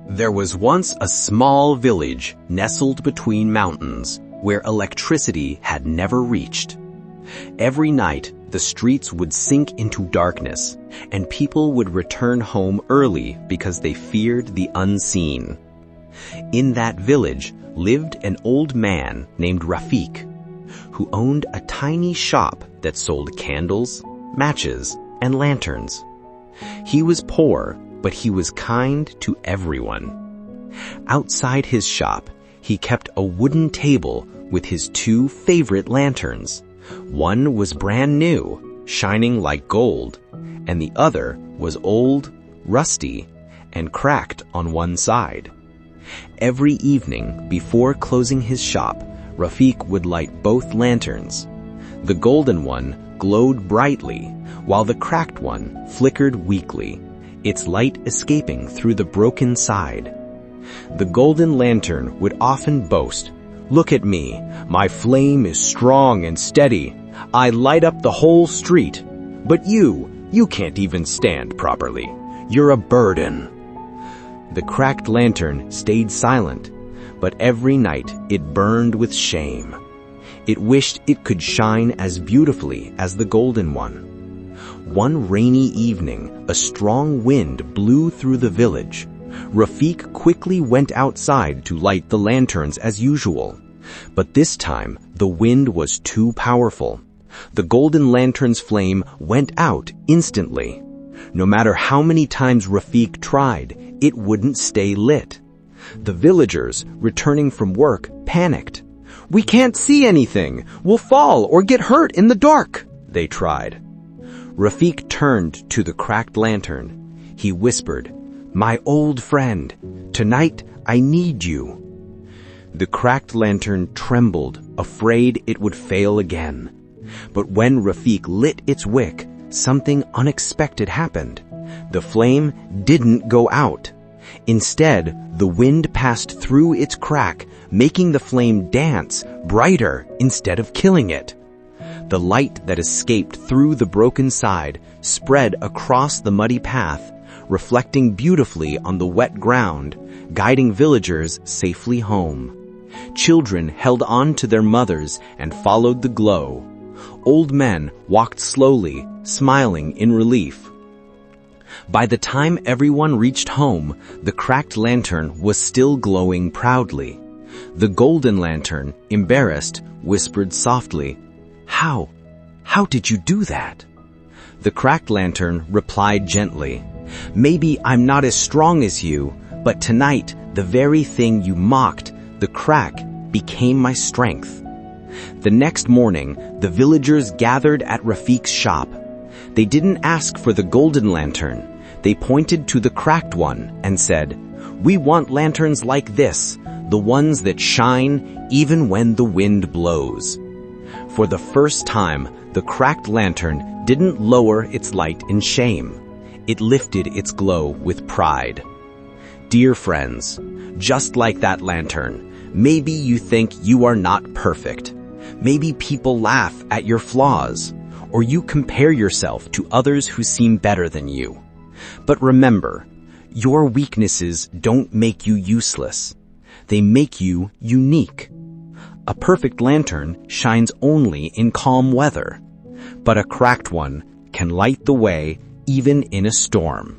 There was once a small village nestled between mountains where electricity had never reached. Every night, the streets would sink into darkness, and people would return home early because they feared the unseen. In that village lived an old man named Rafik, who owned a tiny shop that sold candles, matches, and lanterns. He was poor, but he was kind to everyone. Outside his shop, he kept a wooden table with his two favorite lanterns. One was brand new, shining like gold, and the other was old, rusty, and cracked on one side. Every evening, before closing his shop, Rafik would light both lanterns. The golden one glowed brightly, while the cracked one flickered weakly, its light escaping through the broken side. The golden lantern would often boast, "Look at me, my flame is strong and steady. I light up the whole street. But you can't even stand properly. You're a burden." The cracked lantern stayed silent, but every night it burned with shame. It wished it could shine as beautifully as the golden one. One rainy evening, a strong wind blew through the village. Rafik quickly went outside to light the lanterns as usual. But this time, the wind was too powerful. The golden lantern's flame went out instantly. No matter how many times Rafik tried, it wouldn't stay lit. The villagers, returning from work, panicked. "We can't see anything. We'll fall or get hurt in the dark," they tried. Rafik turned to the cracked lantern. He whispered, "My old friend, tonight I need you." The cracked lantern trembled, afraid it would fail again. But when Rafik lit its wick, something unexpected happened. The flame didn't go out. Instead, the wind passed through its crack, making the flame dance brighter instead of killing it. The light that escaped through the broken side spread across the muddy path, reflecting beautifully on the wet ground, guiding villagers safely home. Children held on to their mothers and followed the glow. Old men walked slowly, smiling in relief. By the time everyone reached home, the cracked lantern was still glowing proudly. The golden lantern, embarrassed, whispered softly, How did you do that?" The cracked lantern replied gently, "Maybe I'm not as strong as you, but tonight, the very thing you mocked, the crack, became my strength." The next morning, the villagers gathered at Rafik's shop. They didn't ask for the golden lantern. They pointed to the cracked one and said, "We want lanterns like this, the ones that shine even when the wind blows." For the first time, the cracked lantern didn't lower its light in shame. It lifted its glow with pride. Dear friends, just like that lantern, maybe you think you are not perfect. Maybe people laugh at your flaws, or you compare yourself to others who seem better than you. But remember, your weaknesses don't make you useless. They make you unique. A perfect lantern shines only in calm weather, but a cracked one can light the way even in a storm.